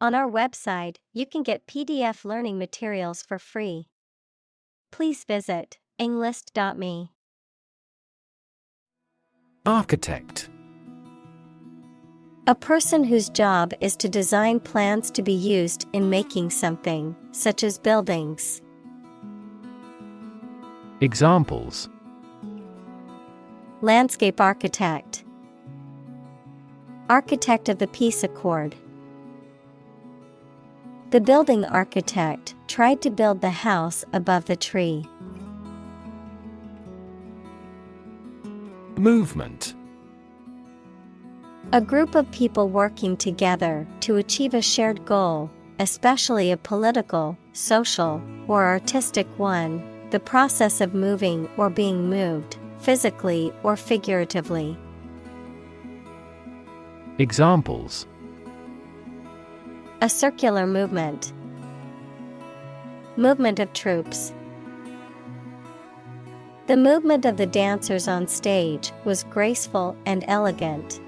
On our website, you can get PDF learning materials for free. Please visit englist.me. Architect. A person whose job is to design plans to be used in making something, such as buildings. Examples: Landscape architect. Architect of the peace accord. The building architect tried to build the house above the tree. Movement. A group of people working together to achieve a shared goal, especially a political, social, or artistic one, the process of moving or being moved, physically or figuratively. Examples: A circular movement. Movement of troops. The movement of the dancers on stage was graceful and elegant.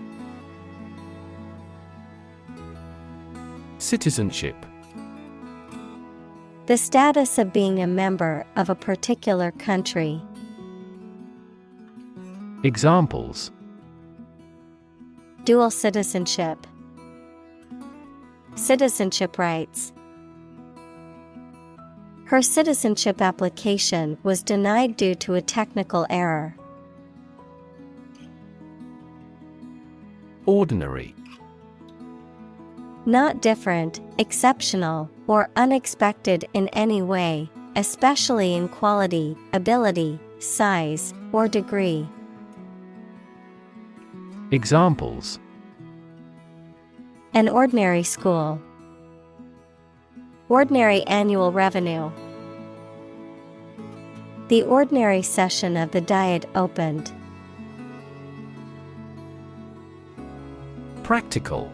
Citizenship. The status of being a member of a particular country. Examples: Dual citizenship. Citizenship rights. Her citizenship application was denied due to a technical error. Ordinary. Not different, exceptional, or unexpected in any way, especially in quality, ability, size, or degree. Examples: An ordinary school. Ordinary annual revenue. The ordinary session of the Diet opened. Practical.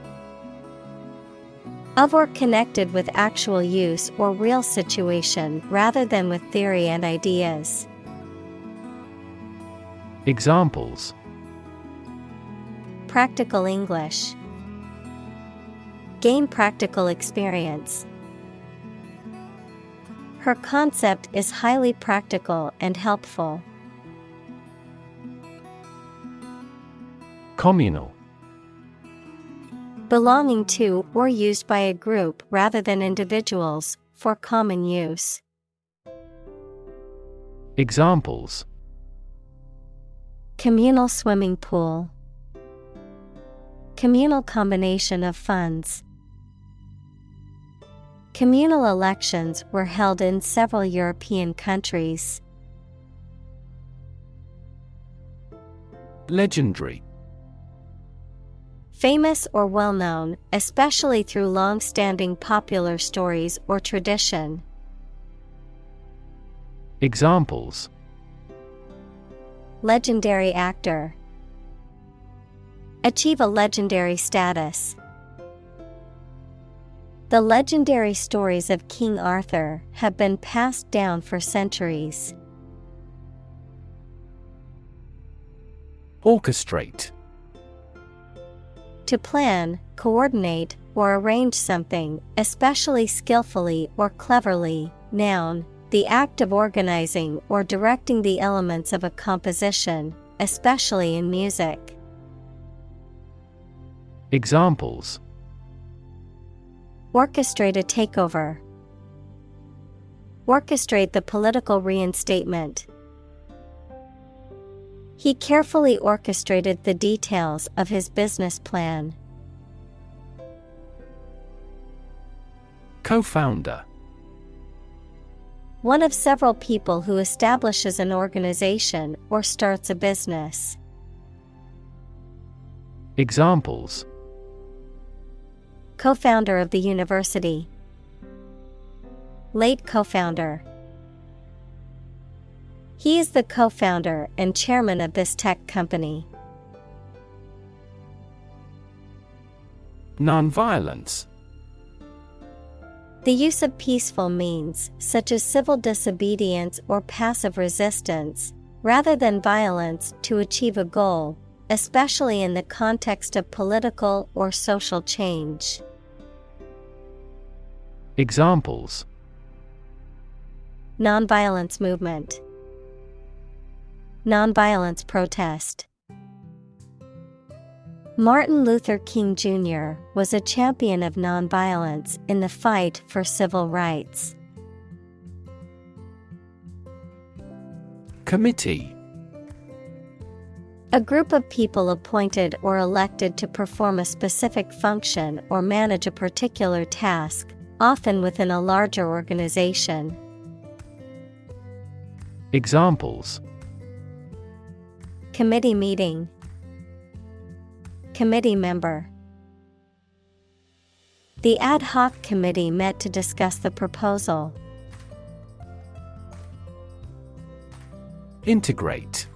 Of or connected with actual use or real situation rather than with theory and ideas. Examples: Practical English. Gain practical experience. Her concept is highly practical and helpful. Communal. Belonging to or used by a group rather than individuals, for common use. Examples: Communal swimming pool. Communal combination of funds. Communal elections were held in several European countries. Legendary. Famous or well-known, especially through long-standing popular stories or tradition. Examples: Legendary actor. Achieve a legendary status. The legendary stories of King Arthur have been passed down for centuries. Orchestrate. To plan, coordinate, or arrange something, especially skillfully or cleverly. Noun, the act of organizing or directing the elements of a composition, especially in music. Examples: Orchestrate a takeover. Orchestrate the political reinstatement. He carefully orchestrated the details of his business plan. Co-founder. One of several people who establishes an organization or starts a business. Examples: Co-founder of the university. Late co-founder. He is the co-founder and chairman of this tech company. Nonviolence. The use of peaceful means, such as civil disobedience or passive resistance, rather than violence to achieve a goal, especially in the context of political or social change. Examples: Nonviolence movement. Nonviolence protest. Martin Luther King Jr. was a champion of nonviolence in the fight for civil rights. Committee. A group of people appointed or elected to perform a specific function or manage a particular task, often within a larger organization. Examples: Committee meeting. Committee member. The ad hoc committee met to discuss the proposal. Integrate.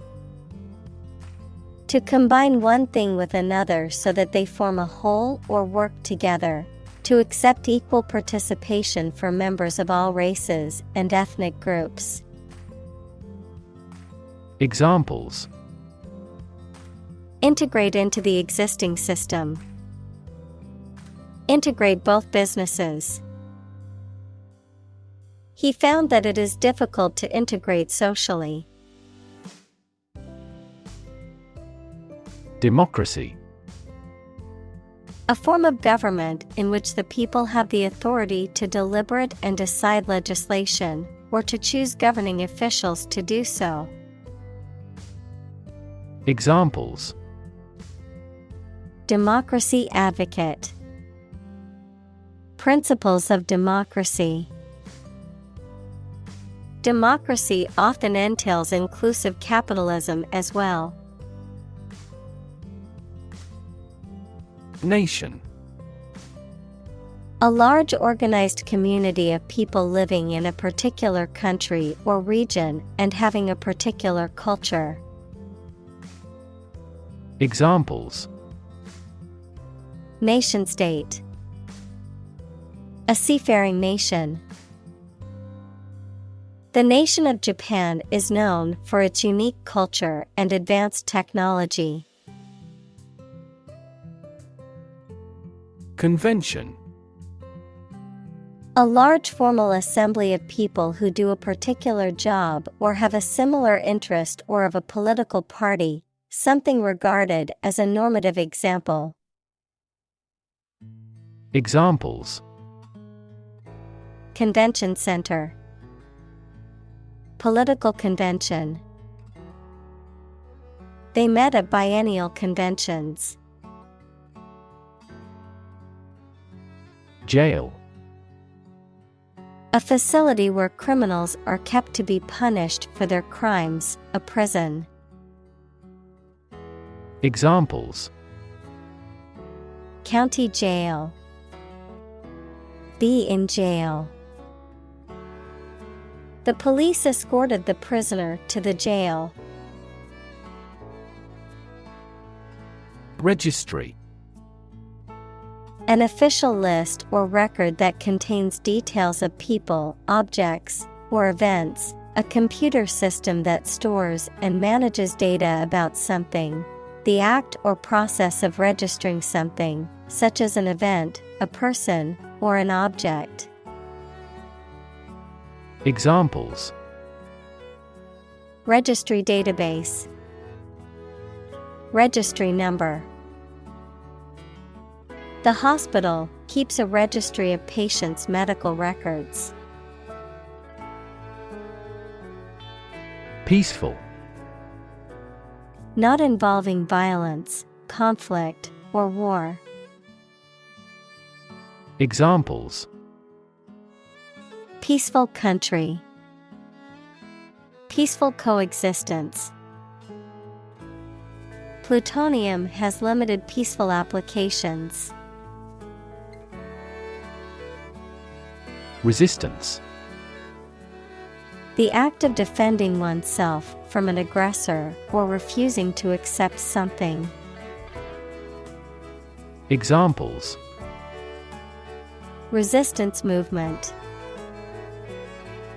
To combine one thing with another so that they form a whole or work together. To accept equal participation for members of all races and ethnic groups. Examples: Integrate into the existing system. Integrate both businesses. He found that it is difficult to integrate socially. Democracy. A form of government in which the people have the authority to deliberate and decide legislation, or to choose governing officials to do so. Examples: Democracy advocate. Principles of democracy. Democracy often entails inclusive capitalism as well. Nation. A large organized community of people living in a particular country or region and having a particular culture. Examples: Nation-state. A seafaring nation. The nation of Japan is known for its unique culture and advanced technology. Convention. A large formal assembly of people who do a particular job or have a similar interest or of a political party, something regarded as a normative example. Examples: Convention center. Political convention. They met at biennial conventions. Jail. A facility where criminals are kept to be punished for their crimes, a prison. Examples: County jail. Be in jail. The police escorted the prisoner to the jail. Registry. An official list or record that contains details of people, objects, or events, a computer system that stores and manages data about something. The act or process of registering something, such as an event, a person, or an object. Examples: Registry database. Registry number. The hospital keeps a registry of patients' medical records. Peaceful. Not involving violence, conflict, or war. Examples: Peaceful country. Peaceful coexistence. Plutonium has limited peaceful applications. Resistance. The act of defending oneself from an aggressor or refusing to accept something. Examples: Resistance movement.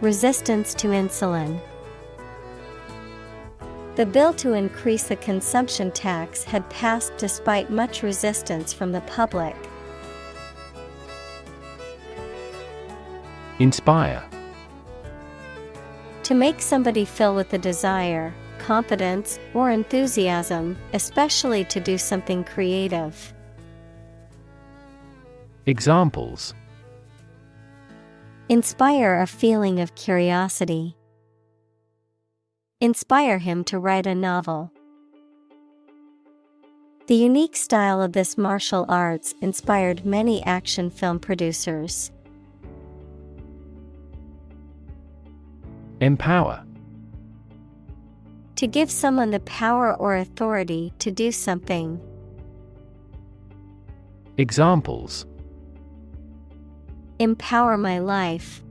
Resistance to insulin. The bill to increase the consumption tax had passed despite much resistance from the public. Inspire. To make somebody feel with a desire, confidence, or enthusiasm, especially to do something creative. Examples: Inspire a feeling of curiosity. Inspire him to write a novel. The unique style of this martial arts inspired many action film producers. Empower. To give someone the power or authority to do something. Examples: Empower my life.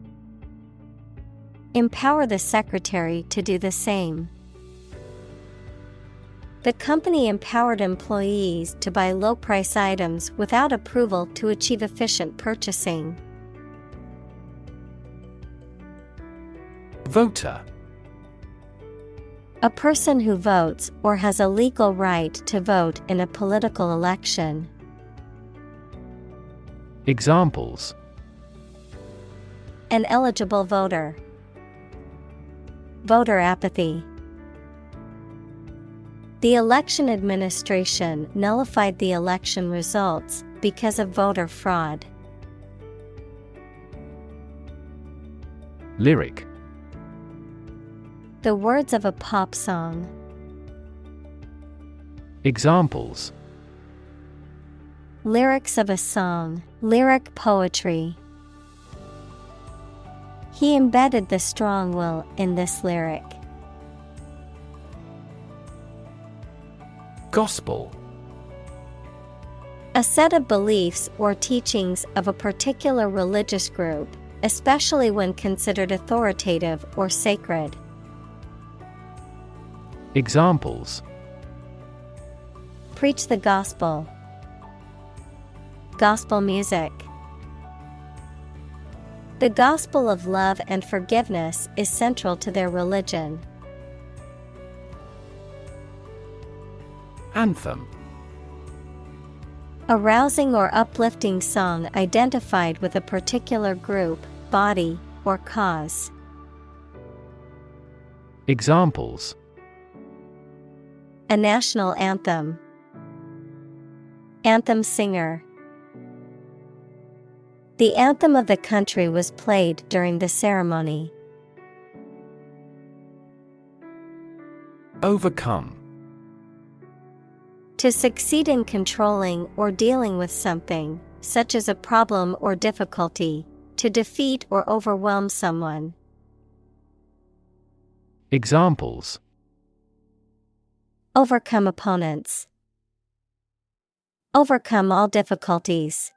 Empower the secretary to do the same. The company empowered employees to buy low-price items without approval to achieve efficient purchasing. Voter. A person who votes or has a legal right to vote in a political election. Examples: An eligible voter. Voter apathy. The election administration nullified the election results because of voter fraud. Lyric. The words of a pop song. Examples: Lyrics of a song, lyric poetry. He embedded the strong will in this lyric. Gospel. A set of beliefs or teachings of a particular religious group, especially when considered authoritative or sacred. Examples: Preach the gospel. Gospel music. The gospel of love and forgiveness is central to their religion. Anthem. A rousing or uplifting song identified with a particular group, body, or cause. Examples: A national anthem. Anthem singer. The anthem of the country was played during the ceremony. Overcome. To succeed in controlling or dealing with something, such as a problem or difficulty, to defeat or overwhelm someone. Examples: Overcome opponents. Overcome all difficulties.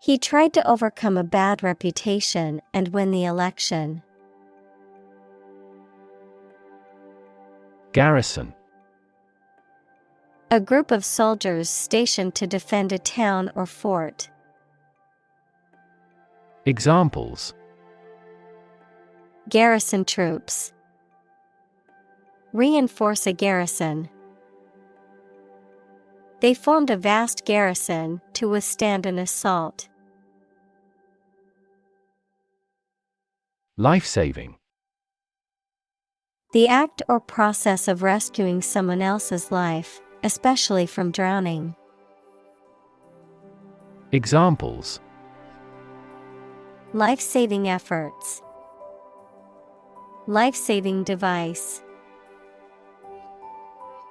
He tried to overcome a bad reputation and win the election. Garrison. A group of soldiers stationed to defend a town or fort. Examples: Garrison troops. Reinforce a garrison. They formed a vast garrison to withstand an assault. Life-saving. The act or process of rescuing someone else's life, especially from drowning. Examples: Life-saving efforts. Life-saving device.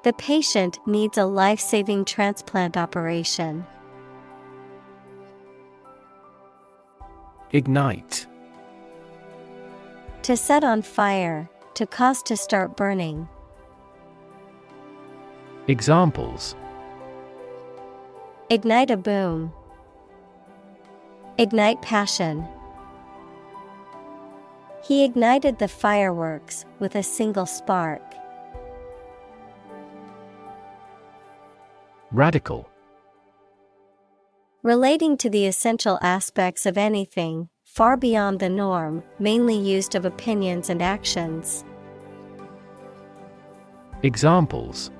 The patient needs a life-saving transplant operation. Ignite. To set on fire, to cause to start burning. Examples: Ignite a boom. Ignite passion. He ignited the fireworks with a single spark. Radical. Relating to the essential aspects of anything, far beyond the norm, mainly used of opinions and actions. Examples: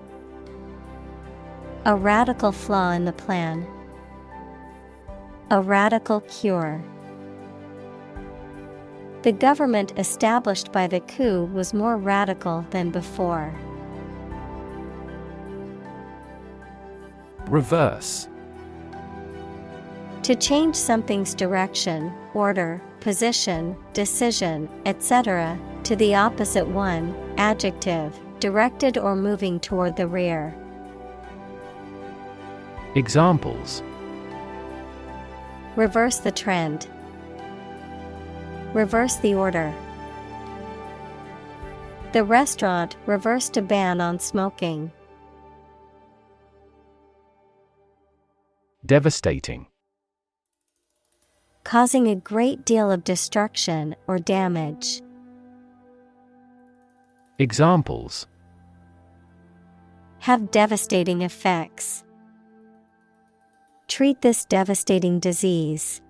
A radical flaw in the plan. A radical cure. The government established by the coup was more radical than before. Reverse. To change something's direction, order, position, decision, etc., to the opposite one, adjective, directed or moving toward the rear. Examples: Reverse the trend. Reverse the order. The restaurant reversed a ban on smoking. Devastating. Causing a great deal of destruction or damage. Examples: Have devastating effects. Treat this devastating disease.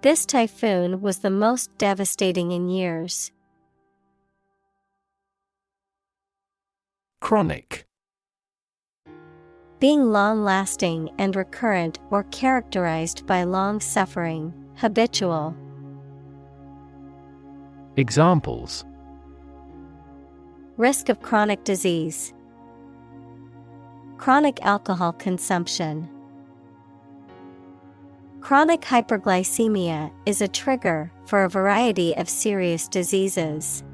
This typhoon was the most devastating in years. Chronic. Being long-lasting and recurrent or characterized by long suffering, habitual. Examples: Risk of chronic disease. Chronic alcohol consumption. Chronic hyperglycemia is a trigger for a variety of serious diseases.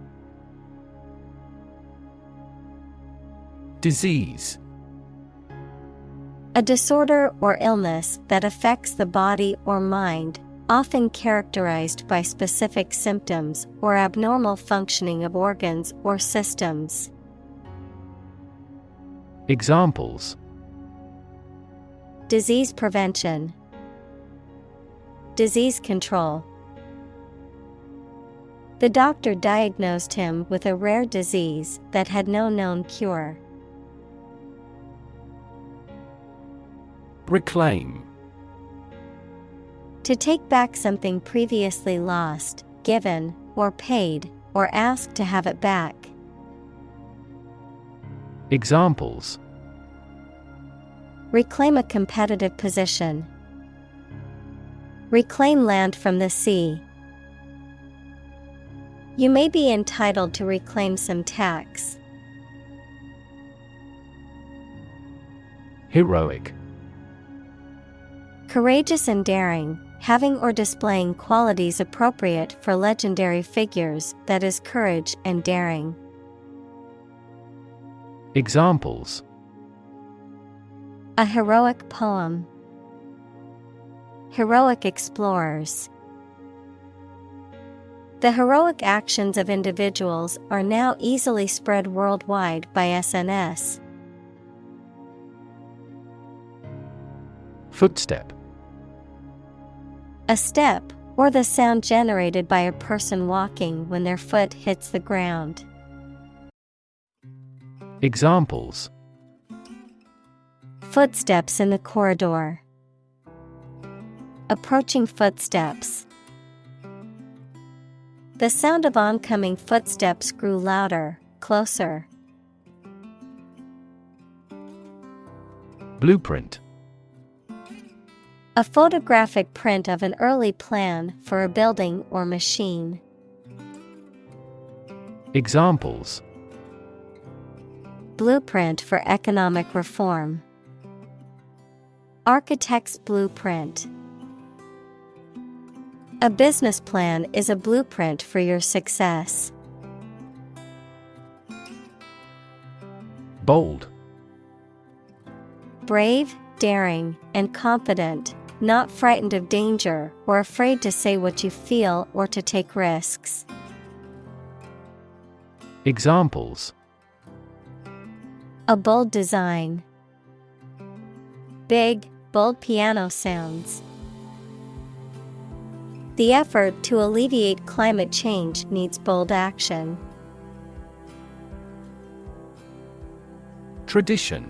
Disease. A disorder or illness that affects the body or mind, often characterized by specific symptoms or abnormal functioning of organs or systems. Examples: Disease prevention. Disease control. The doctor diagnosed him with a rare disease that had no known cure. Reclaim. To take back something previously lost, given, or paid, or ask to have it back. Examples: Reclaim a competitive position. Reclaim land from the sea. You may be entitled to reclaim some tax. Heroic. Courageous and daring, having or displaying qualities appropriate for legendary figures, that is courage and daring. Examples: A heroic poem. Heroic explorers. The heroic actions of individuals are now easily spread worldwide by SNS. Footstep. A step, or the sound generated by a person walking when their foot hits the ground. Examples: Footsteps in the corridor. Approaching footsteps. The sound of oncoming footsteps grew louder, closer. Blueprint. A photographic print of an early plan for a building or machine. Examples: Blueprint for economic reform. Architect's blueprint. A business plan is a blueprint for your success. Bold. Brave, daring, and confident, not frightened of danger or afraid to say what you feel or to take risks. Examples: A bold design. Big, bold piano sounds. The effort to alleviate climate change needs bold action. Tradition.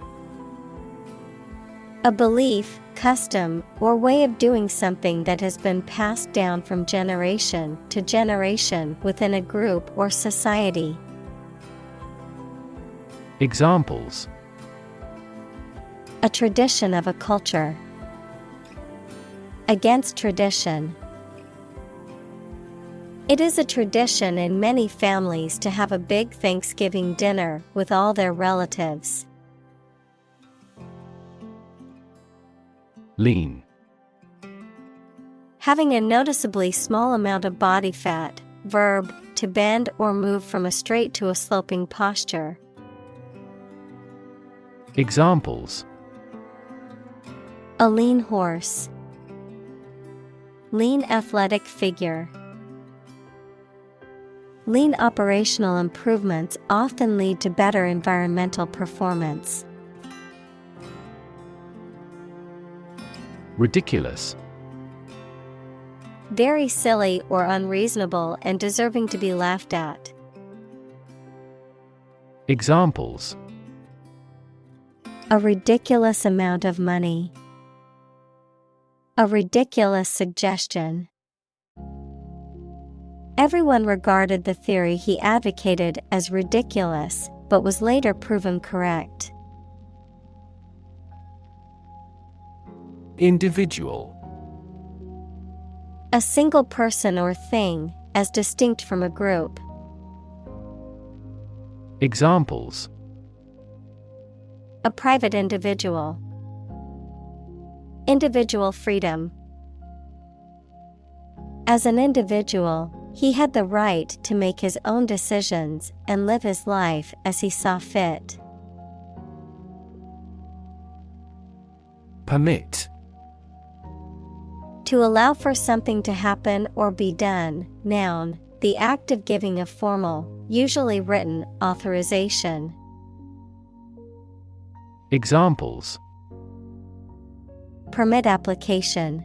A belief, custom, or way of doing something that has been passed down from generation to generation within a group or society. Examples: A tradition of a culture. Against tradition. It is a tradition in many families to have a big Thanksgiving dinner with all their relatives. Lean. Having a noticeably small amount of body fat. Verb, to bend or move from a straight to a sloping posture. Examples: a lean horse, lean athletic figure. Lean operational improvements often lead to better environmental performance. Ridiculous. Very silly or unreasonable and deserving to be laughed at. Examples: a ridiculous amount of money, a ridiculous suggestion. Everyone regarded the theory he advocated as ridiculous, but was later proven correct. Individual. A single person or thing, as distinct from a group. Examples: a private individual, individual freedom. As an individual, he had the right to make his own decisions and live his life as he saw fit. Permit. To allow for something to happen or be done. Noun, the act of giving a formal, usually written, authorization. Examples: permit application,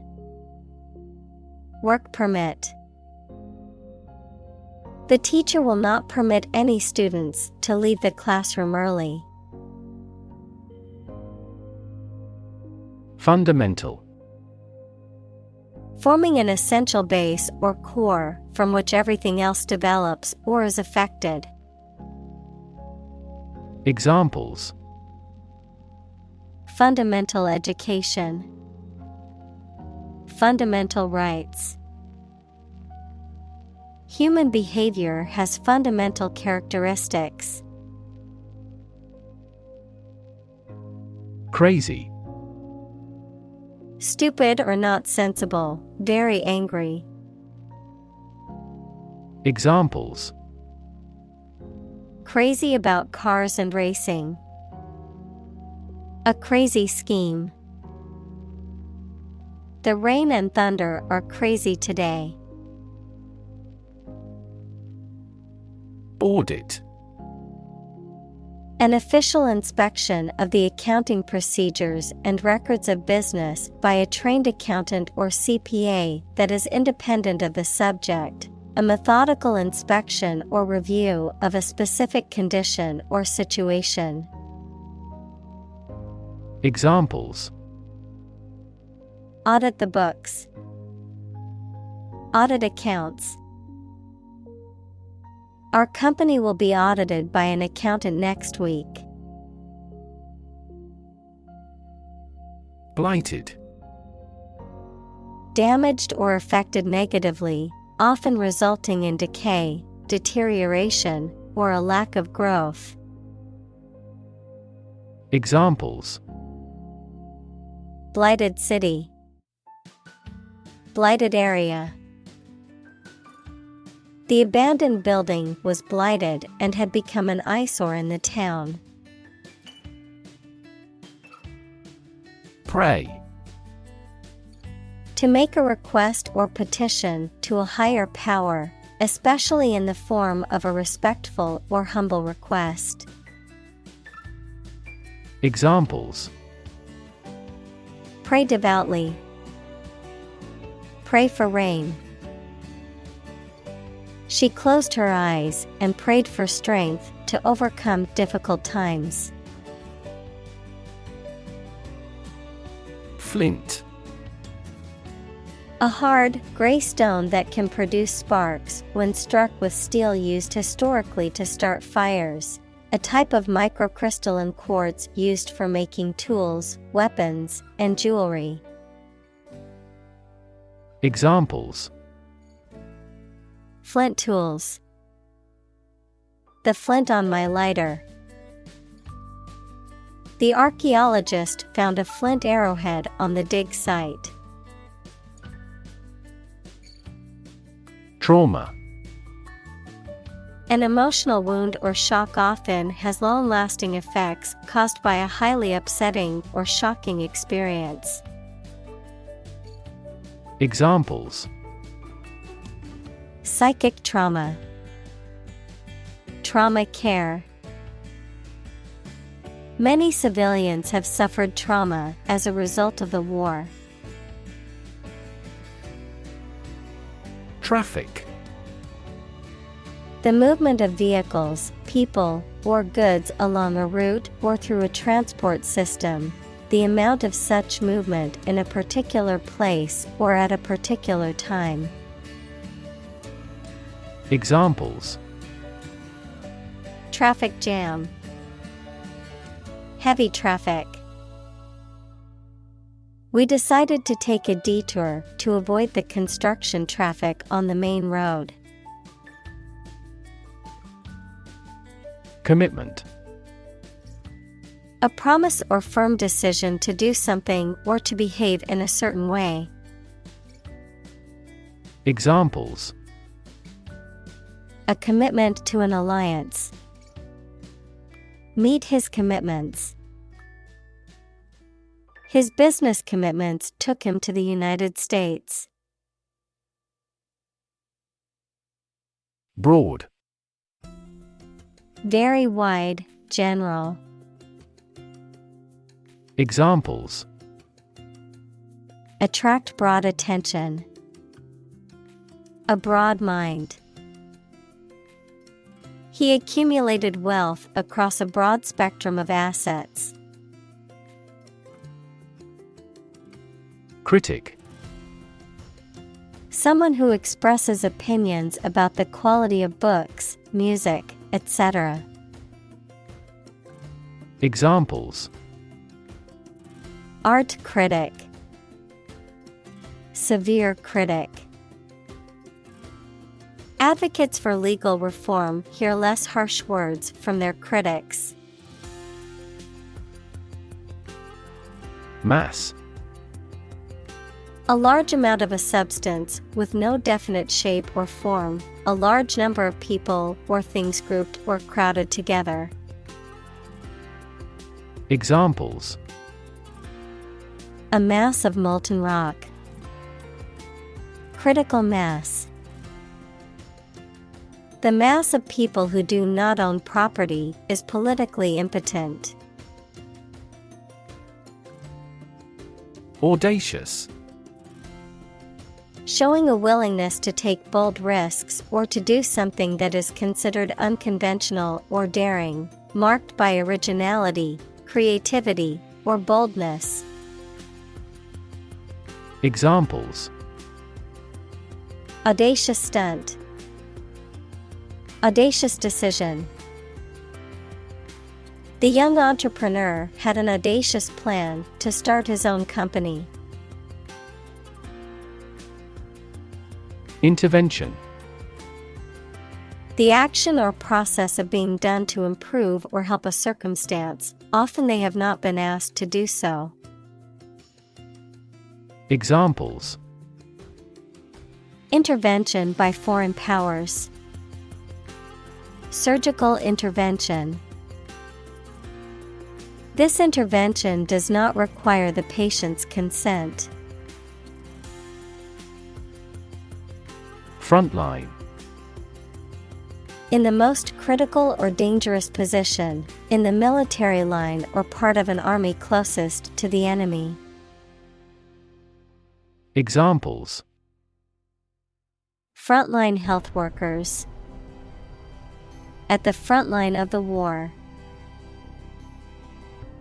work permit. The teacher will not permit any students to leave the classroom early. Fundamental. Forming an essential base or core from which everything else develops or is affected. Examples: fundamental education, fundamental rights. Human behavior has fundamental characteristics. Crazy. Stupid or not sensible, very angry. Examples: crazy about cars and racing. A crazy scheme. The rain and thunder are crazy today. Audit. An official inspection of the accounting procedures and records of business by a trained accountant or CPA that is independent of the subject. A methodical inspection or review of a specific condition or situation. Examples: audit the books, audit accounts. Our company will be audited by an accountant next week. Blighted. Damaged or affected negatively, often resulting in decay, deterioration, or a lack of growth. Examples: blighted city, blighted area. The abandoned building was blighted and had become an eyesore in the town. Pray. To make a request or petition to a higher power, especially in the form of a respectful or humble request. Examples: pray devoutly, pray for rain. She closed her eyes and prayed for strength to overcome difficult times. Flint. A hard, gray stone that can produce sparks when struck with steel, used historically to start fires. A type of microcrystalline quartz used for making tools, weapons, and jewelry. Examples: Flint tools. The flint on my lighter. The archaeologist found a flint arrowhead on the dig site. Trauma. An emotional wound or shock often has long-lasting effects caused by a highly upsetting or shocking experience. Examples: Psychic trauma, trauma care. Many civilians have suffered trauma as a result of the war. Traffic. The movement of vehicles, people, or goods along a route or through a transport system. The amount of such movement in a particular place or at a particular time. Examples: Traffic jam, heavy traffic. We decided to take a detour to avoid the construction traffic on the main road. Commitment. A promise or firm decision to do something or to behave in a certain way. Examples: A commitment to an alliance. Meet his commitments. His business commitments took him to the United States. Broad. Very wide, general. Examples: Attract broad attention. A broad mind. He accumulated wealth across a broad spectrum of assets. Critic. Someone who expresses opinions about the quality of books, music, etc. Examples: Art critic. Severe critic. Advocates for legal reform hear less harsh words from their critics. Mass. A large amount of a substance with no definite shape or form, a large number of people or things grouped or crowded together. Examples: A mass of molten rock. Critical mass. The mass of people who do not own property is politically impotent. Audacious. Showing a willingness to take bold risks or to do something that is considered unconventional or daring, marked by originality, creativity, or boldness. Examples: Audacious stunt. Audacious decision. The young entrepreneur had an audacious plan to start his own company. Intervention. The action or process of being done to improve or help a circumstance, often they have not been asked to do so. Examples: Intervention by foreign powers. Surgical intervention. This intervention does not require the patient's consent. Frontline. In the most critical or dangerous position, in the military line or part of an army closest to the enemy. Examples: Frontline health workers. At the front line of the war.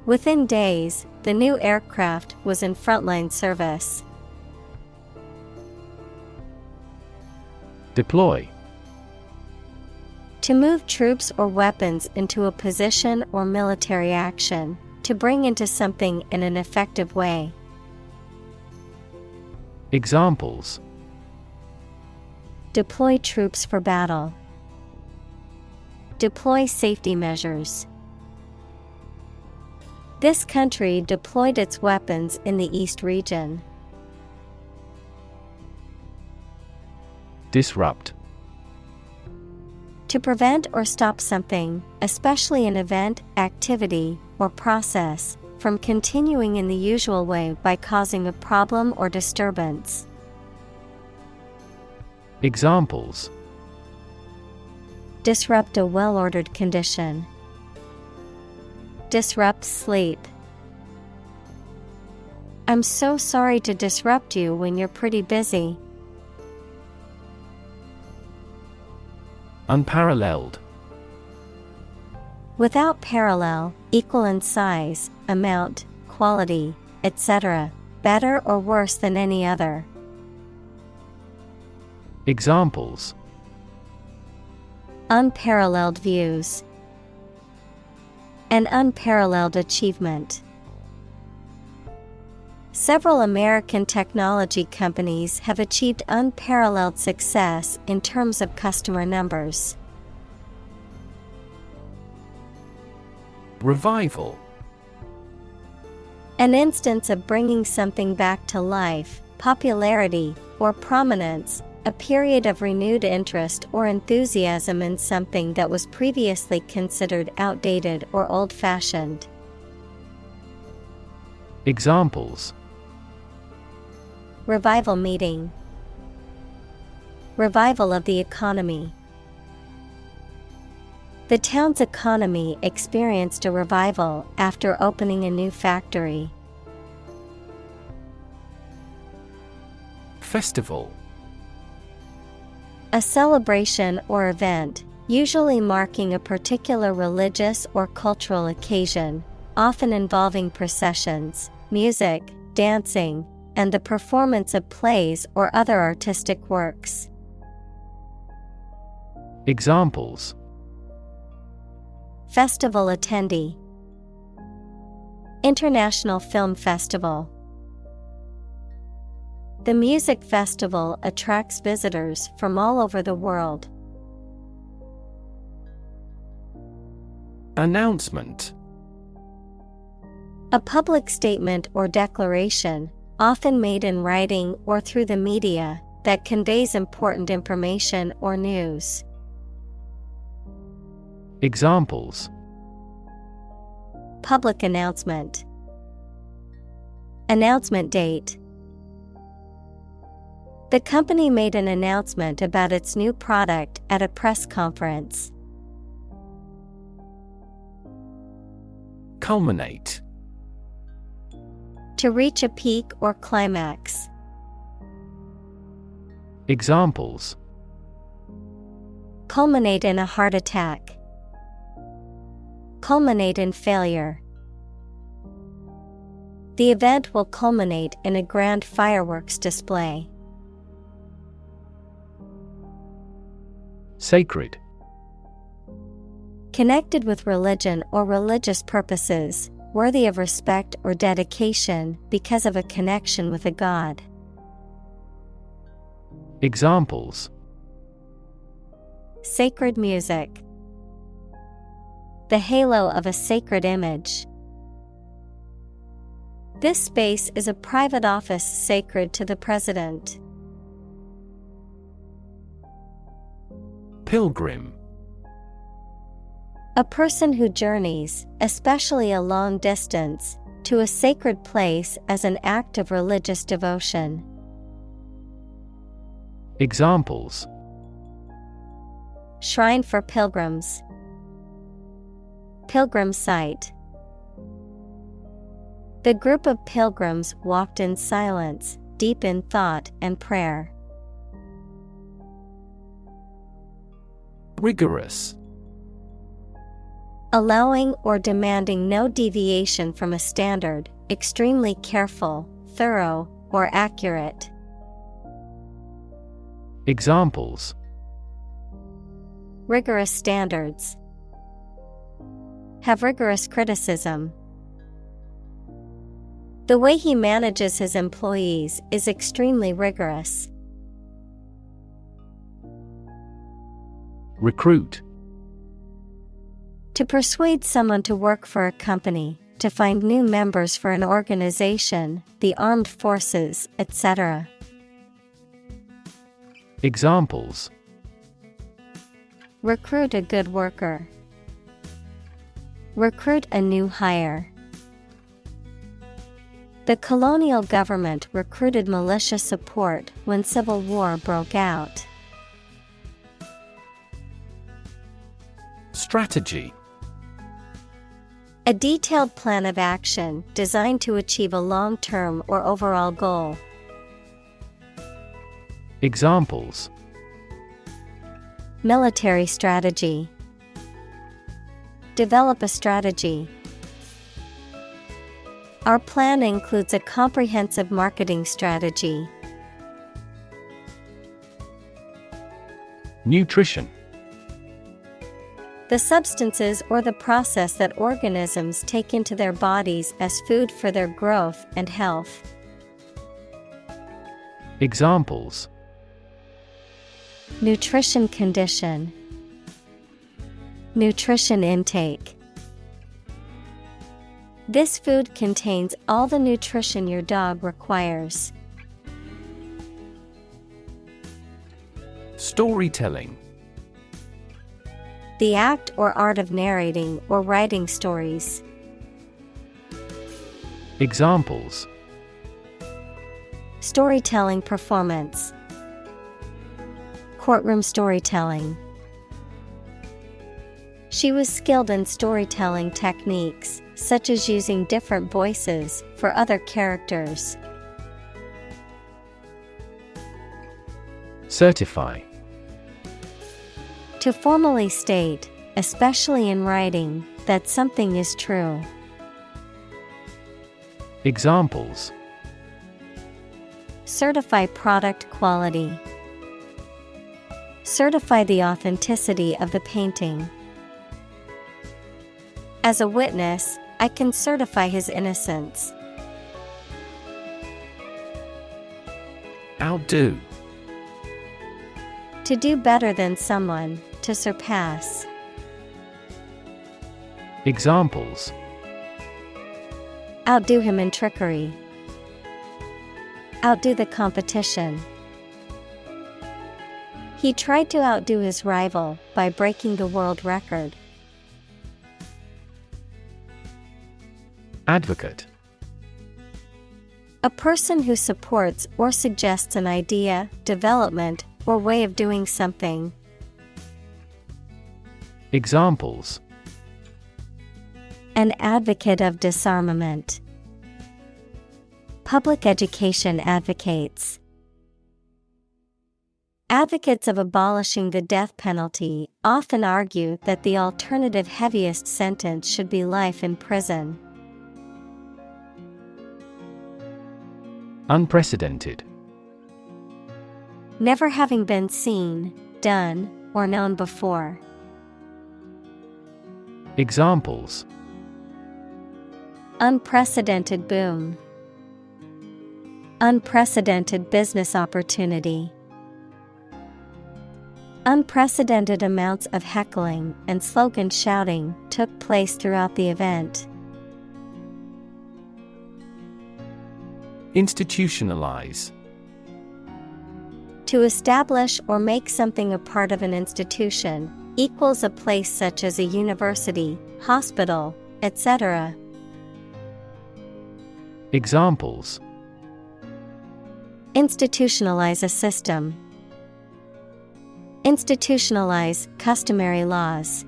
Within days, the new aircraft was in frontline service. Deploy. To move troops or weapons into a position or military action, to bring into something in an effective way. Deploy troops for battle. Deploy safety measures. This country deployed its weapons in the East region. Disrupt. To prevent or stop something, especially an event, activity, or process, from continuing in the usual way by causing a problem or disturbance. Examples: Disrupt a well-ordered condition. Disrupt sleep. I'm so sorry to disrupt you when you're pretty busy. Unparalleled. Without parallel, equal in size, amount, quality, etc., better or worse than any other. Examples: unparalleled views. An unparalleled achievement. Several American technology companies have achieved unparalleled success in terms of customer numbers. Revival. An instance of bringing something back to life, popularity, or prominence, a period of renewed interest or enthusiasm in something that was previously considered outdated or old-fashioned. Examples: revival meeting. Revival of the economy. The town's economy experienced a revival after opening a new factory. Festival. A celebration or event, usually marking a particular religious or cultural occasion, often involving processions, music, dancing, and the performance of plays or other artistic works. Examples: festival attendee. International Film Festival. The music festival attracts visitors from all over the world. Announcement. A public statement or declaration, often made in writing or through the media, that conveys important information or news. Examples: public announcement. Announcement date. The company made an announcement about its new product at a press conference. Culminate. To reach a peak or climax. Examples: culminate in a heart attack. Culminate in failure. The event will culminate in a grand fireworks display. Sacred. Connected with religion or religious purposes, worthy of respect or dedication because of a connection with a god. Examples: sacred music. The halo of a sacred image. This space is a private office sacred to the president. Pilgrim. A person who journeys, especially a long distance, to a sacred place as an act of religious devotion. Examples: shrine for pilgrims. Pilgrim site. The group of pilgrims walked in silence, deep in thought and prayer. Rigorous. Allowing or demanding no deviation from a standard, extremely careful, thorough, or accurate. Examples: rigorous standards. Have rigorous criticism. The way he manages his employees is extremely rigorous. Recruit. To persuade someone to work for a company, to find new members for an organization, the armed forces, etc. Examples: recruit a good worker, recruit a new hire. The colonial government recruited militia support when civil war broke out. Strategy. A detailed plan of action designed to achieve a long-term or overall goal. Examples: military strategy, develop a strategy. Our plan includes a comprehensive marketing strategy. Nutrition. The substances or the process that organisms take into their bodies as food for their growth and health. Examples: nutrition condition, nutrition intake. This food contains all the nutrition your dog requires. Storytelling. The act or art of narrating or writing stories. Examples: storytelling performance, courtroom storytelling. She was skilled in storytelling techniques, such as using different voices for other characters. Certify. To formally state, especially in writing, that something is true. Examples: certify product quality, certify the authenticity of the painting. As a witness, I can certify his innocence. Outdo. To do better than someone, to surpass. Examples: outdo him in trickery, outdo the competition. He tried to outdo his rival by breaking the world record. Advocate. A person who supports or suggests an idea, development, or way of doing something. Examples: an advocate of disarmament, public education advocates. Advocates of abolishing the death penalty often argue that the alternative heaviest sentence should be life in prison. Unprecedented. Never having been seen, done, or known before. Examples: unprecedented boom, unprecedented business opportunity. Unprecedented amounts of heckling and slogan shouting took place throughout the event. Institutionalize. To establish or make something a part of an institution, equals a place such as a university, hospital, etc. Examples: institutionalize a system, institutionalize customary laws.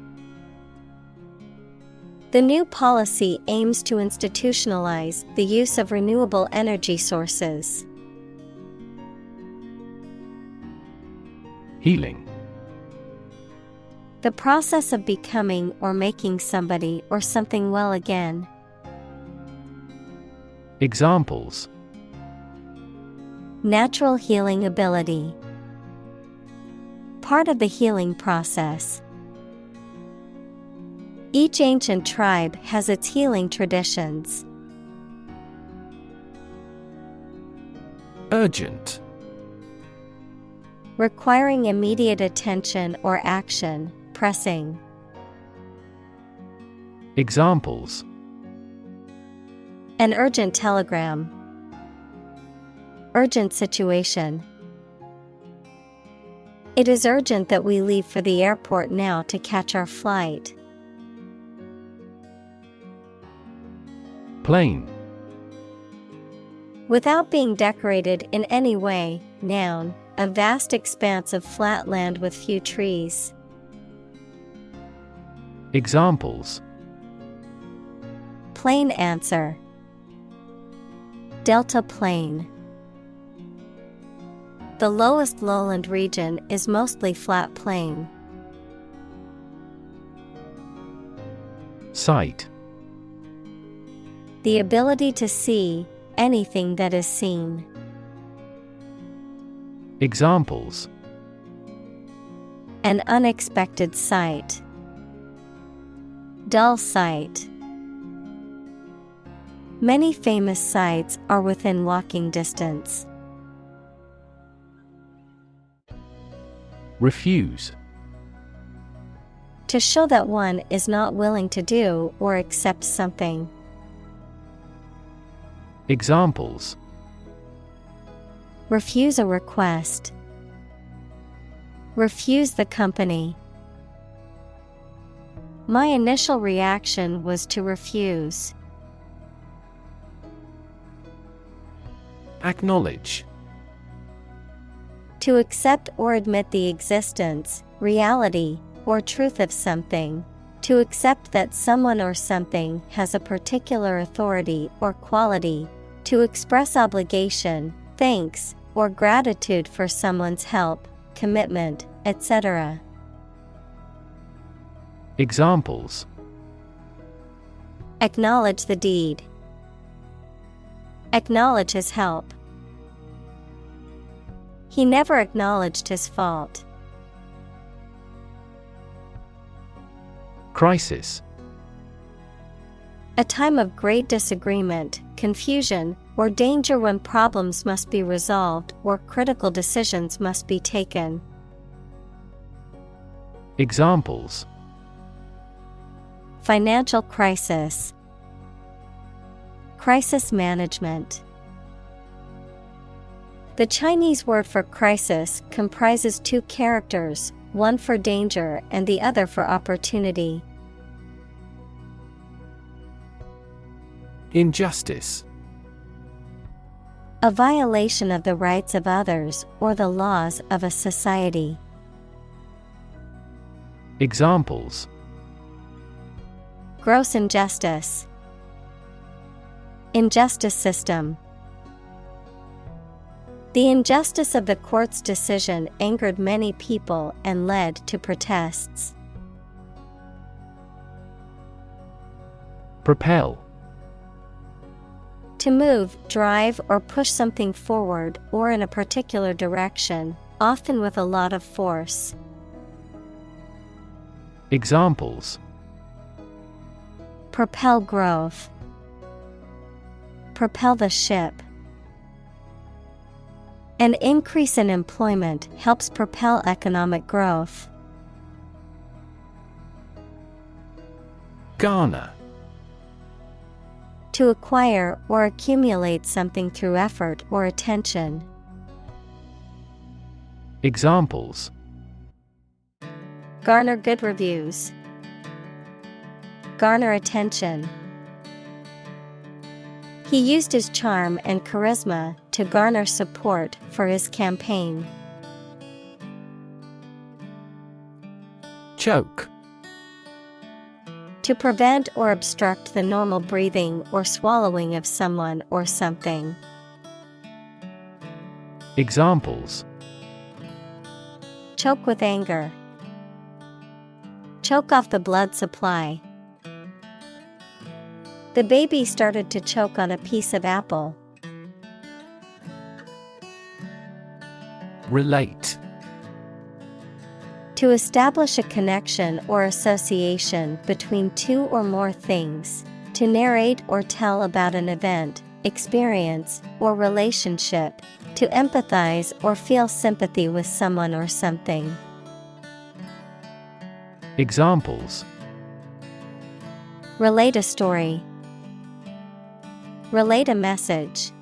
The new policy aims to institutionalize the use of renewable energy sources. Healing. The process of becoming or making somebody or something well again. Examples: natural healing ability, part of the healing process. Each ancient tribe has its healing traditions. Urgent. Requiring immediate attention or action, pressing. Examples: An urgent telegram. Urgent situation. It is urgent that we leave for the airport now to catch our flight. Plain. Without being decorated in any way, noun, a vast expanse of flat land with few trees. Examples: Plain answer. Delta plain. The lowest lowland region is mostly flat plain. Sight. The ability to see anything that is seen. Examples: An unexpected sight. Dull sight. Many famous sights are within walking distance. Refuse. To show that one is not willing to do or accept something. Examples: Refuse a request. Refuse the company. My initial reaction was to refuse. Acknowledge. To accept or admit the existence, reality, or truth of something. To accept that someone or something has a particular authority or quality. To express obligation, thanks, or gratitude for someone's help, commitment, etc. Examples: Acknowledge the deed. Acknowledge his help. He never acknowledged his fault. Crisis. A time of great disagreement, confusion, or danger when problems must be resolved or critical decisions must be taken. Examples: Financial crisis. Crisis management. The Chinese word for crisis comprises two characters, one for danger and the other for opportunity. Injustice. A violation of the rights of others or the laws of a society. Examples: Gross injustice. Injustice system. The injustice of the court's decision angered many people and led to protests. Propel. To move, drive, or push something forward or in a particular direction, often with a lot of force. Examples: Propel growth. Propel the ship. An increase in employment helps propel economic growth. Garner. To acquire or accumulate something through effort or attention. Examples: Garner good reviews. Garner attention. He used his charm and charisma to garner support for his campaign. Choke. To prevent or obstruct the normal breathing or swallowing of someone or something. Examples: Choke with anger. Choke off the blood supply. The baby started to choke on a piece of apple. Relate. To establish a connection or association between two or more things. To narrate or tell about an event, experience, or relationship. To empathize or feel sympathy with someone or something. Examples: Relate a story. Relate a message.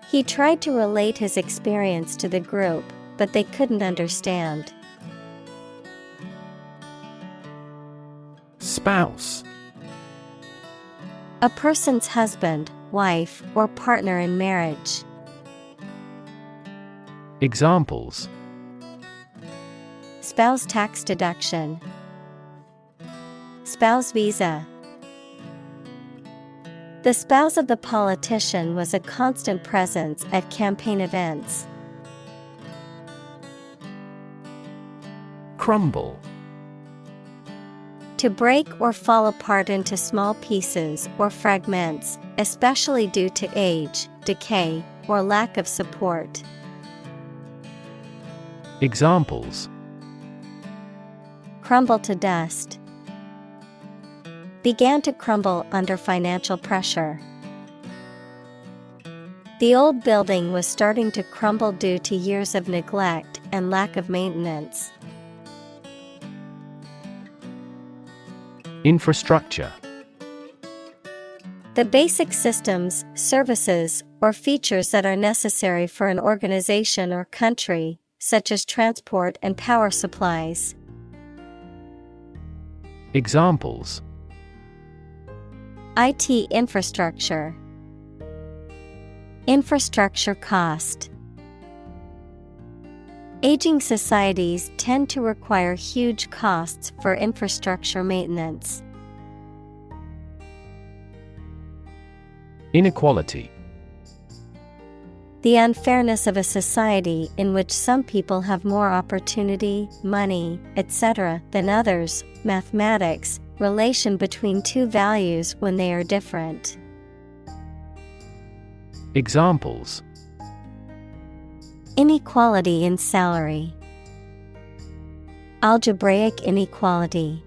He tried to relate his experience to the group, but they couldn't understand. Spouse: A person's husband, wife, or partner in marriage. Examples: Spouse tax deduction. Spouse visa. The spouse of the politician was a constant presence at campaign events. Crumble: To break or fall apart into small pieces or fragments, especially due to age, decay, or lack of support. Examples: Crumble to dust. Began to crumble under financial pressure. The old building was starting to crumble due to years of neglect and lack of maintenance. Infrastructure: The basic systems, services, or features that are necessary for an organization or country, such as transport and power supplies. Examples: IT infrastructure. Infrastructure cost. Aging societies tend to require huge costs for infrastructure maintenance. Inequality: The unfairness of a society in which some people have more opportunity, money, etc. than others. Mathematics, relation between two values when they are different. Examples: Inequality in salary. Algebraic inequality.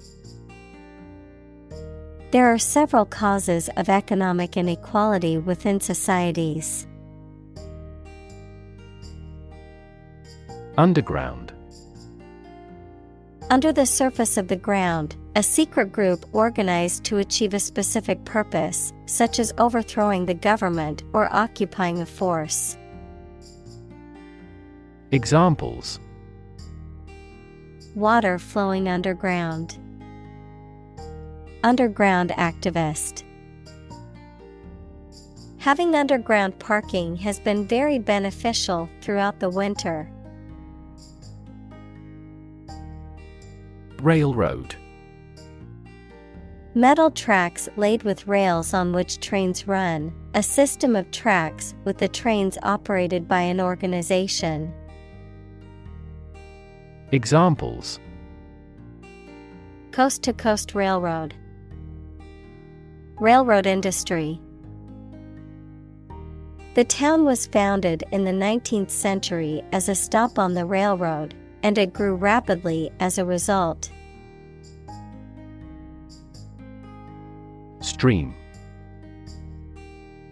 There are several causes of economic inequality within societies. Underground: Under the surface of the ground, a secret group organized to achieve a specific purpose, such as overthrowing the government or occupying a force. Examples: Water flowing underground. Underground activist. Having underground parking has been very beneficial throughout the winter. Railroad: Metal tracks laid with rails on which trains run, a system of tracks with the trains operated by an organization. Examples: Coast-to-coast railroad. Railroad industry. The town was founded in the 19th century as a stop on the railroad, and it grew rapidly as a result. Stream: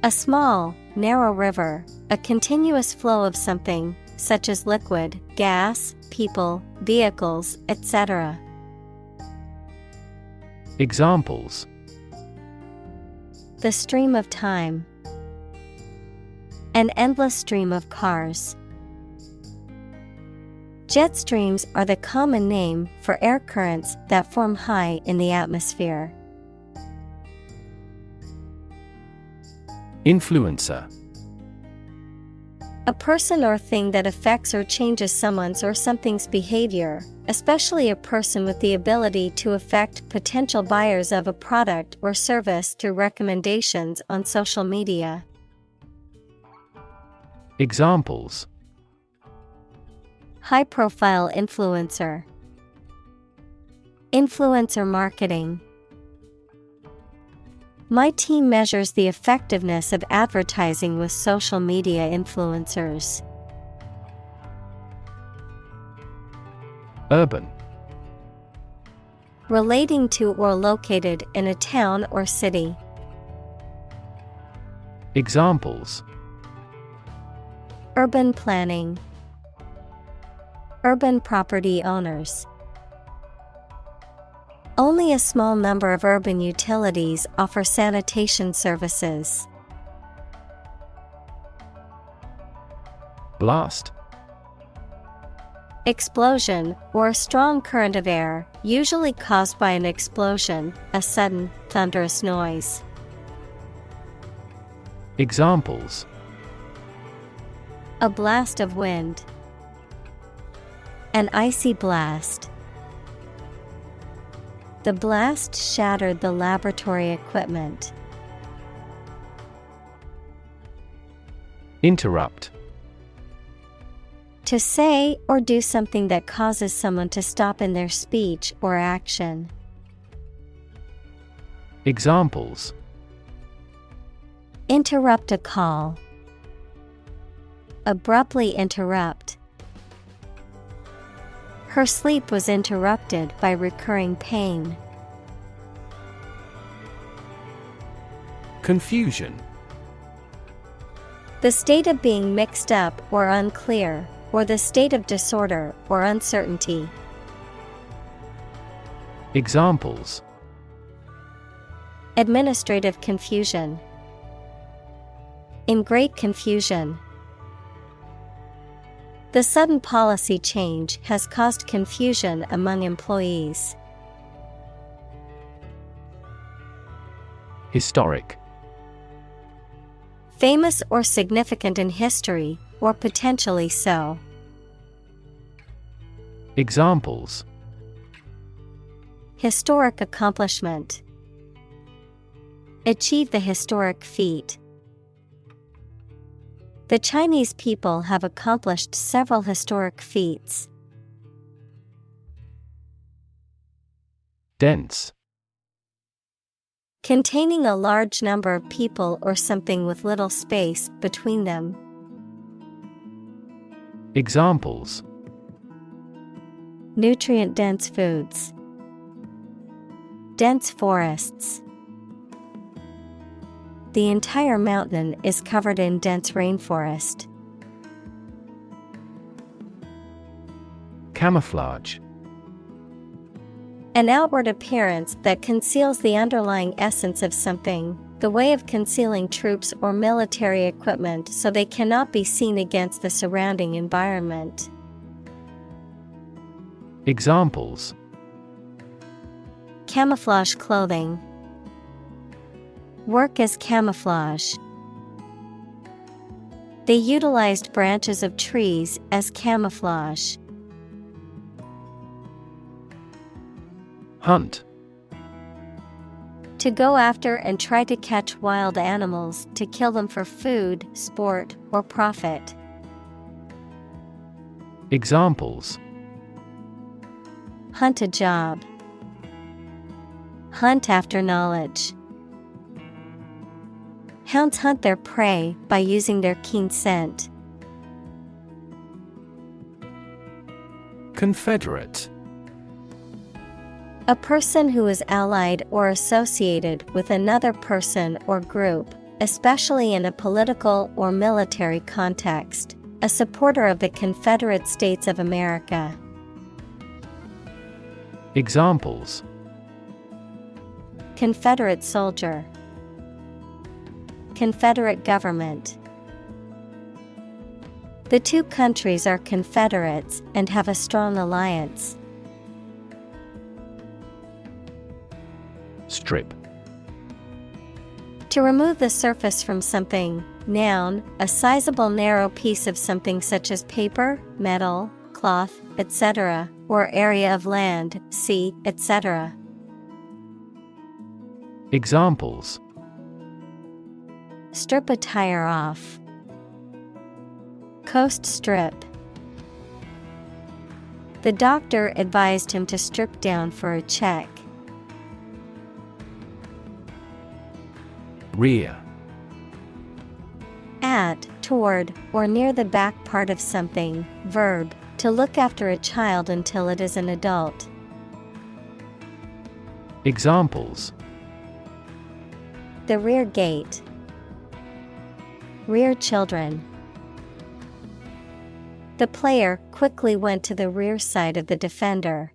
A small, narrow river, a continuous flow of something, such as liquid, gas, people, vehicles, etc. Examples: The stream of time. An endless stream of cars. Jet streams are the common name for air currents that form high in the atmosphere. Influencer: A person or thing that affects or changes someone's or something's behavior, especially a person with the ability to affect potential buyers of a product or service through recommendations on social media. Examples: High-profile influencer. Influencer marketing. My team measures the effectiveness of advertising with social media influencers. Urban: Relating to or located in a town or city. Examples: Urban planning. Urban property owners. Only a small number of urban utilities offer sanitation services. Blast. Explosion, or a strong current of air, usually caused by an explosion, a sudden, thunderous noise. Examples: A blast of wind. An icy blast. The blast shattered the laboratory equipment. Interrupt. To say or do something that causes someone to stop in their speech or action. Examples: Interrupt a call. Abruptly interrupt. Her sleep was interrupted by recurring pain. Confusion. The state of being mixed up or unclear, or the state of disorder or uncertainty. Examples: Administrative confusion. In great confusion. The sudden policy change has caused confusion among employees. Historic. Famous or significant in history, or potentially so. Examples: Historic accomplishment. Achieve the historic feat. The Chinese people have accomplished several historic feats. Dense. Containing a large number of people or something with little space between them. Examples: Nutrient-dense foods. Dense forests. The entire mountain is covered in dense rainforest. Camouflage. An outward appearance that conceals the underlying essence of something, the way of concealing troops or military equipment so they cannot be seen against the surrounding environment. Examples: Camouflage clothing. Work as camouflage. They utilized branches of trees as camouflage. Hunt. To go after and try to catch wild animals to kill them for food, sport, or profit. Examples: Hunt a job. Hunt after knowledge. Hounds hunt their prey by using their keen scent. Confederate. A person who is allied or associated with another person or group, especially in a political or military context, a supporter of the Confederate States of America. Examples: Confederate soldier. Confederate government. The two countries are confederates and have a strong alliance. Strip. To remove the surface from something. Noun, a sizable narrow piece of something such as paper, metal, cloth, etc., or area of land, sea, etc. Examples: Strip a tire off. Coast strip. The doctor advised him to strip down for a check. Rear. At, toward, or near the back part of something. Verb, to look after a child until it is an adult. Examples: The rear gate. Rear children. The player quickly went to the rear side of the defender.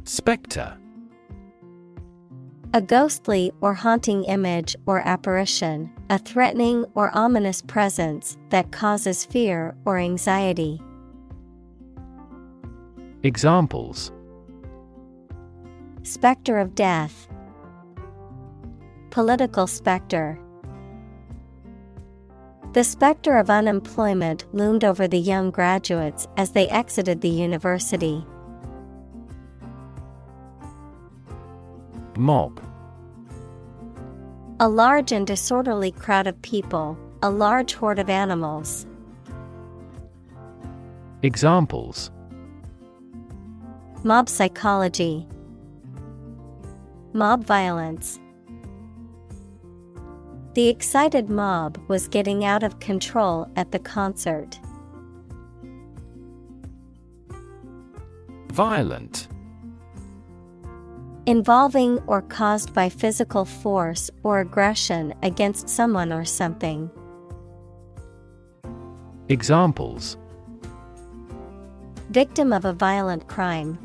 Spectre. A ghostly or haunting image or apparition, a threatening or ominous presence that causes fear or anxiety. Examples: Spectre of death. Political spectre. The spectre of unemployment loomed over the young graduates as they exited the university. Mob. A large and disorderly crowd of people, a large horde of animals. Examples: Mob psychology. Mob violence. The excited mob was getting out of control at the concert. Violent. Involving or caused by physical force or aggression against someone or something. Examples: Victim of a violent crime.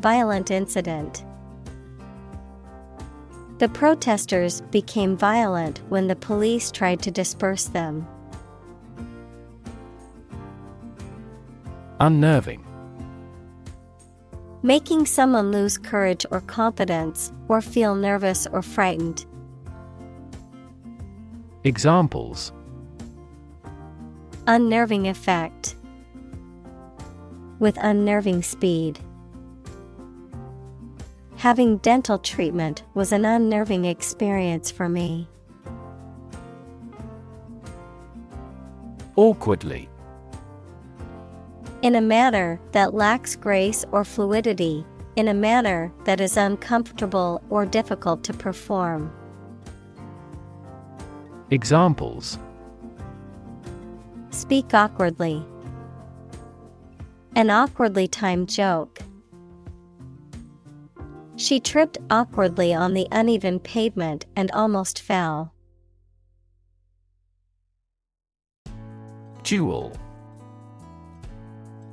Violent incident. The protesters became violent when the police tried to disperse them. Unnerving. Making someone lose courage or confidence, or feel nervous or frightened. Examples: Unnerving effect. With unnerving speed. Having dental treatment was an unnerving experience for me. Awkwardly. In a manner that lacks grace or fluidity, in a manner that is uncomfortable or difficult to perform. Examples: Speak awkwardly. An awkwardly timed joke. She tripped awkwardly on the uneven pavement and almost fell. Jewel.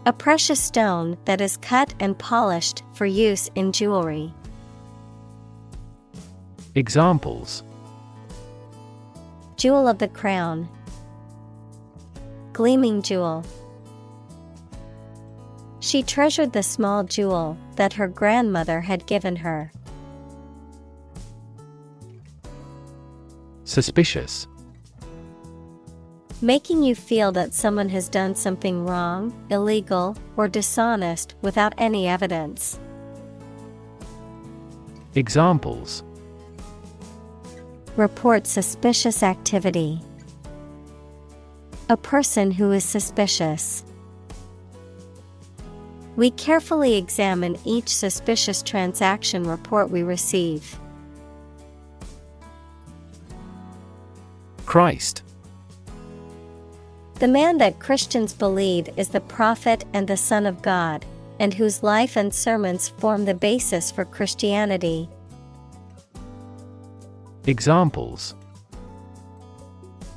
A precious stone that is cut and polished for use in jewelry. Examples: Jewel of the crown. Gleaming jewel. She treasured the small jewel that her grandmother had given her. Suspicious. Making you feel that someone has done something wrong, illegal, or dishonest without any evidence. Examples: Report suspicious activity. A person who is suspicious. We carefully examine each suspicious transaction report we receive. Christ. The man that Christians believe is the prophet and the Son of God, and whose life and sermons form the basis for Christianity. Examples: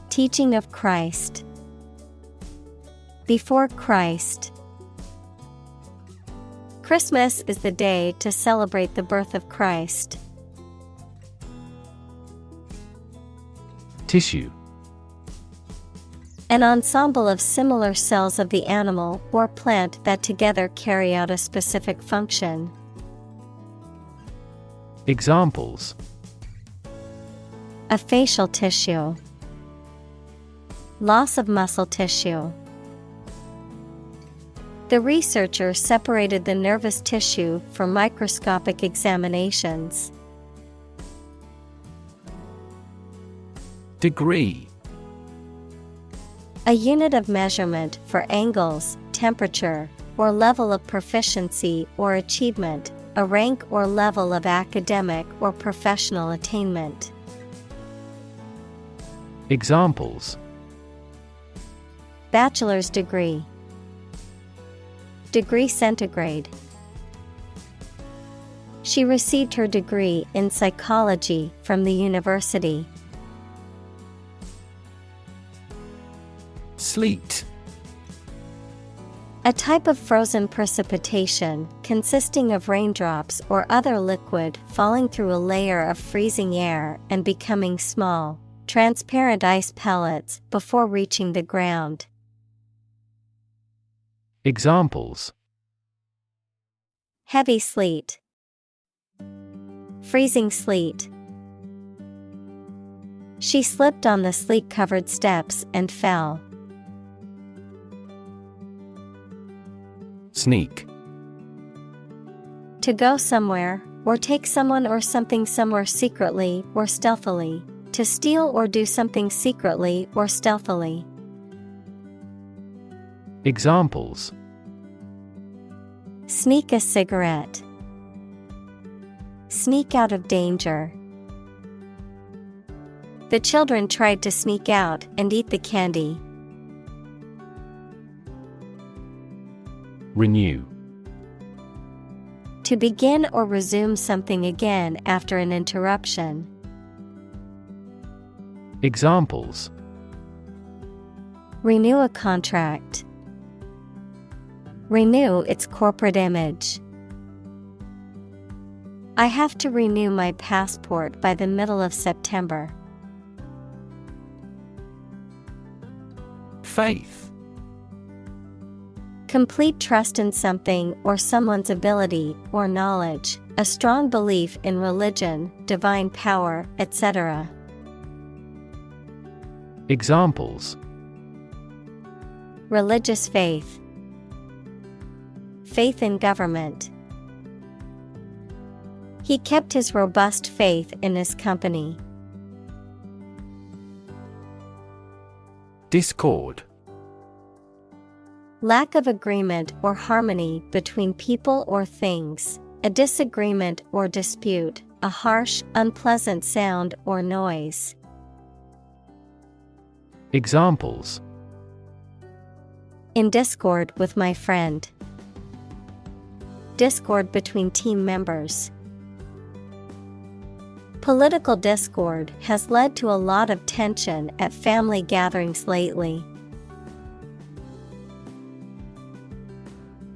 Teaching of Christ. Before Christ. Christmas is the day to celebrate the birth of Christ. Tissue. An ensemble of similar cells of the animal or plant that together carry out a specific function. Examples: A facial tissue. Loss of muscle tissue. The researcher separated the nervous tissue for microscopic examinations. Degree. A unit of measurement for angles, temperature, or level of proficiency or achievement, a rank or level of academic or professional attainment. Examples: Bachelor's degree. Degree centigrade. She received her degree in psychology from the university. Sleet. A type of frozen precipitation consisting of raindrops or other liquid falling through a layer of freezing air and becoming small, transparent ice pellets before reaching the ground. Examples: Heavy sleet. Freezing sleet. She slipped on the sleet-covered steps and fell. Sneak. To go somewhere, or take someone or something somewhere secretly or stealthily. To steal or do something secretly or stealthily. Examples: Sneak a cigarette. Sneak out of danger. The children tried to sneak out and eat the candy. Renew. To begin or resume something again after an interruption. Examples: Renew a contract. Renew its corporate image. I have to renew my passport by the middle of September. Faith. Complete trust in something or someone's ability or knowledge, a strong belief in religion, divine power, etc. Examples: Religious faith. Faith in government. He kept his robust faith in his company. Discord. Lack of agreement or harmony between people or things, a disagreement or dispute, a harsh, unpleasant sound or noise. Examples: In discord with my friend. Discord between team members. Political discord has led to a lot of tension at family gatherings lately.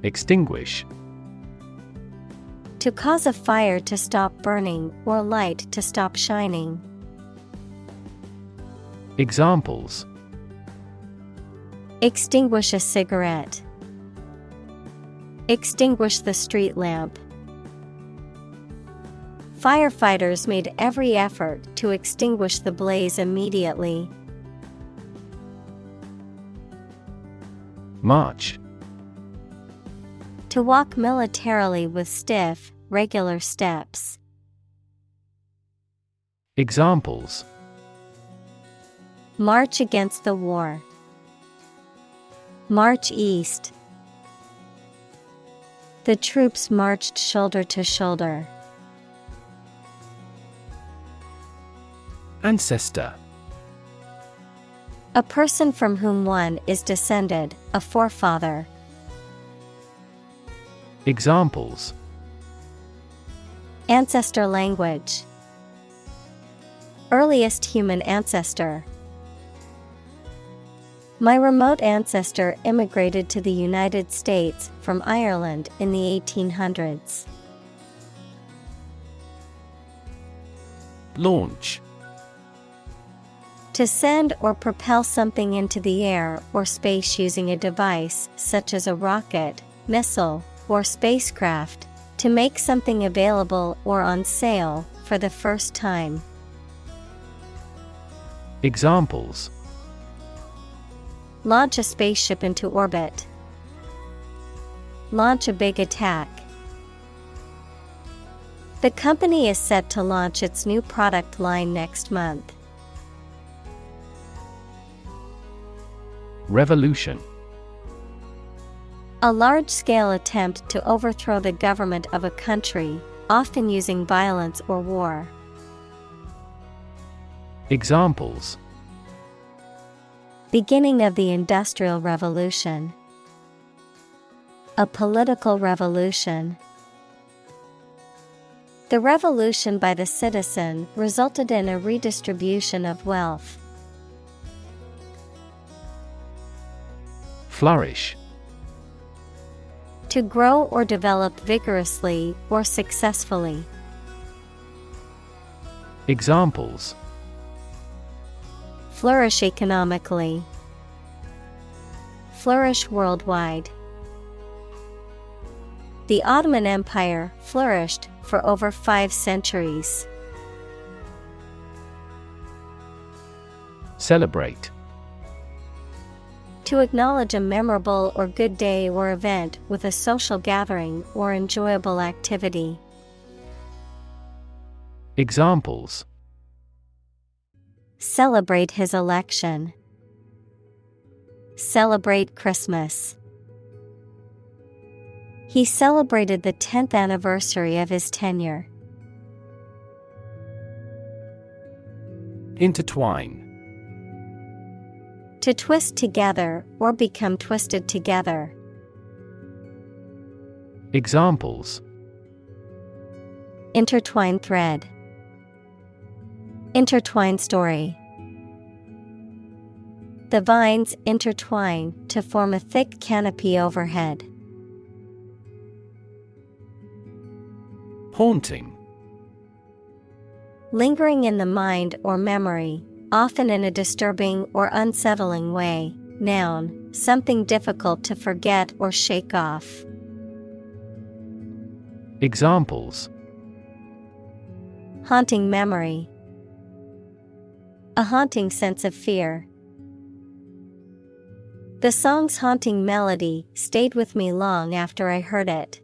Extinguish. To cause a fire to stop burning or light to stop shining. Examples: Extinguish a cigarette. Extinguish the street lamp. Firefighters made every effort to extinguish the blaze immediately. March. To walk militarily with stiff, regular steps. Examples: March against the war. March east. The troops marched shoulder to shoulder. Ancestor. A person from whom one is descended, a forefather. Examples: Ancestor language. Earliest human ancestor. My remote ancestor immigrated to the United States from Ireland in the 1800s. Launch. To send or propel something into the air or space using a device such as a rocket, missile, or spacecraft, to make something available or on sale for the first time. Examples: Launch a spaceship into orbit. Launch a big attack. The company is set to launch its new product line next month. Revolution. A large-scale attempt to overthrow the government of a country, often using violence or war. Examples: Beginning of the Industrial Revolution. A political revolution. The revolution by the citizen resulted in a redistribution of wealth. Flourish. To grow or develop vigorously or successfully. Examples: Flourish economically. Flourish worldwide. The Ottoman Empire flourished for over 5 centuries. Celebrate. To acknowledge a memorable or good day or event with a social gathering or enjoyable activity. Examples: Celebrate his election. Celebrate Christmas. He celebrated the 10th anniversary of his tenure. Intertwine. To twist together or become twisted together. Examples: Intertwine thread. Intertwine story. The vines intertwine to form a thick canopy overhead. Haunting. Lingering in the mind or memory, often in a disturbing or unsettling way. Noun, something difficult to forget or shake off. Examples: Haunting memory. A haunting sense of fear. The song's haunting melody stayed with me long after I heard it.